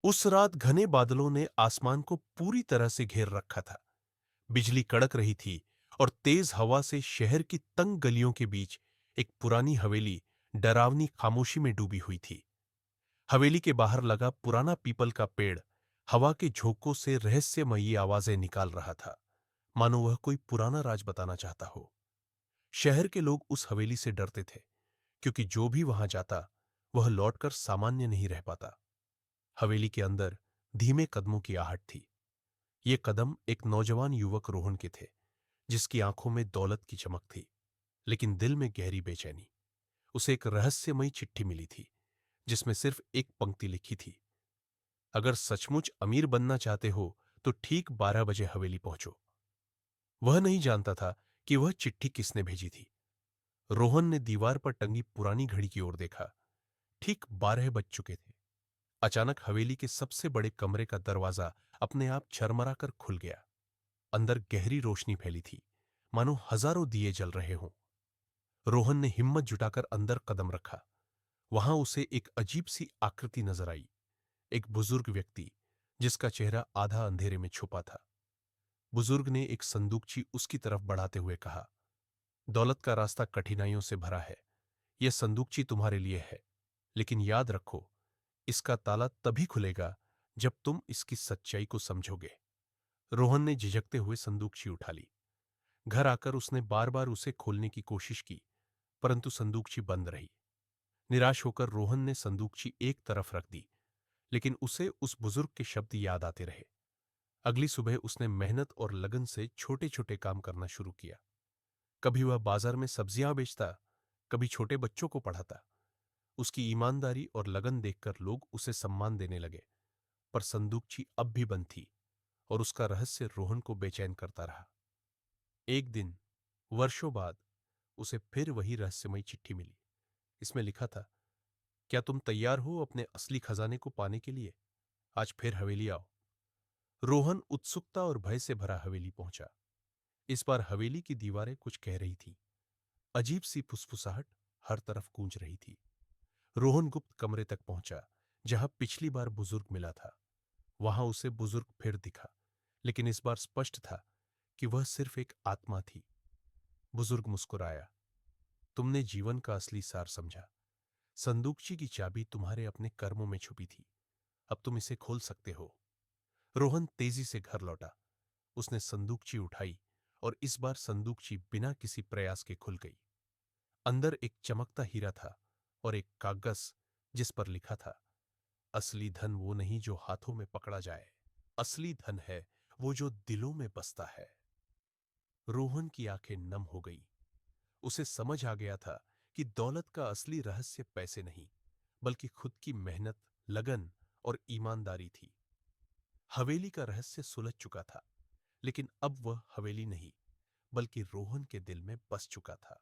उस रात घने बादलों ने आसमान को पूरी तरह से घेर रखा था। बिजली कड़क रही थी और तेज हवा से शहर की तंग गलियों के बीच एक पुरानी हवेली डरावनी खामोशी में डूबी हुई थी। हवेली के बाहर लगा पुराना पीपल का पेड़ हवा के झोंकों से रहस्यमयी आवाजें निकाल रहा था, मानो वह कोई पुराना राज बताना चाहता हो। शहर के लोग उस हवेली से डरते थे, क्योंकि जो भी वहां जाता वह लौटकर सामान्य नहीं रह पाता। हवेली के अंदर धीमे कदमों की आहट थी। ये कदम एक नौजवान युवक रोहन के थे, जिसकी आंखों में दौलत की चमक थी, लेकिन दिल में गहरी बेचैनी। उसे एक रहस्यमयी चिट्ठी मिली थी, जिसमें सिर्फ एक पंक्ति लिखी थी: अगर सचमुच अमीर बनना चाहते हो तो ठीक 12 बजे हवेली पहुंचो। वह नहीं जानता था कि वह चिट्ठी किसने भेजी थी। रोहन ने दीवार पर टंगी पुरानी घड़ी की ओर देखा। ठीक 12 बज चुके थे। अचानक हवेली के सबसे बड़े कमरे का दरवाजा अपने आप झरमरा कर खुल गया। अंदर गहरी रोशनी फैली थी, मानो हजारों दिए जल रहे हों। रोहन ने हिम्मत जुटाकर अंदर कदम रखा। वहां उसे एक अजीब सी आकृति नजर आई। एक बुजुर्ग व्यक्ति, जिसका चेहरा आधा अंधेरे में छुपा था। बुजुर्ग ने एक संदूकची उसकी तरफ बढ़ाते हुए कहा, दौलत का रास्ता कठिनाइयों से भरा है। यह संदूकची तुम्हारे लिए है, लेकिन याद रखो, इसका ताला तभी खुलेगा जब तुम इसकी सच्चाई को समझोगे। रोहन ने झिझकते हुए संदूकची उठा ली। घर आकर उसने बार बार उसे खोलने की कोशिश की, परंतु संदूकची बंद रही। निराश होकर रोहन ने संदूकची एक तरफ रख दी, लेकिन उसे उस बुजुर्ग के शब्द याद आते रहे। अगली सुबह उसने मेहनत और लगन से छोटे छोटे काम करना शुरू किया। कभी वह बाजार में सब्जियां बेचता, कभी छोटे बच्चों को पढ़ाता। उसकी ईमानदारी और लगन देखकर लोग उसे सम्मान देने लगे। पर संदूकची अब भी बंद थी, और उसका रहस्य रोहन को बेचैन करता रहा। एक दिन, वर्षों बाद, उसे फिर वही रहस्यमयी चिट्ठी मिली। इसमें लिखा था, क्या तुम तैयार हो अपने असली खजाने को पाने के लिए? आज फिर हवेली आओ। रोहन उत्सुकता और भय से भरा हवेली पहुंचा। इस बार हवेली की दीवारें कुछ कह रही थी। अजीब सी फुसफुसाहट हर तरफ गूंज रही थी। रोहन गुप्त कमरे तक पहुंचा, जहां पिछली बार बुजुर्ग मिला था। वहां उसे बुजुर्ग फिर दिखा, लेकिन इस बार स्पष्ट था कि वह सिर्फ एक आत्मा थी। बुजुर्ग मुस्कुराया, तुमने जीवन का असली सार समझा। संदूकची की चाबी तुम्हारे अपने कर्मों में छुपी थी। अब तुम इसे खोल सकते हो। रोहन तेजी से घर लौटा। उसने संदूकची उठाई, और इस बार संदूकची बिना किसी प्रयास के खुल गई। अंदर एक चमकता हीरा था और एक कागज, जिस पर लिखा था, असली धन वो नहीं जो हाथों में पकड़ा जाए, असली धन है वो जो दिलों में बसता है। रोहन की आंखें नम हो गई। उसे समझ आ गया था कि दौलत का असली रहस्य पैसे नहीं, बल्कि खुद की मेहनत, लगन और ईमानदारी थी। हवेली का रहस्य सुलझ चुका था, लेकिन अब वह हवेली नहीं, बल्कि रोहन के दिल में बस चुका था।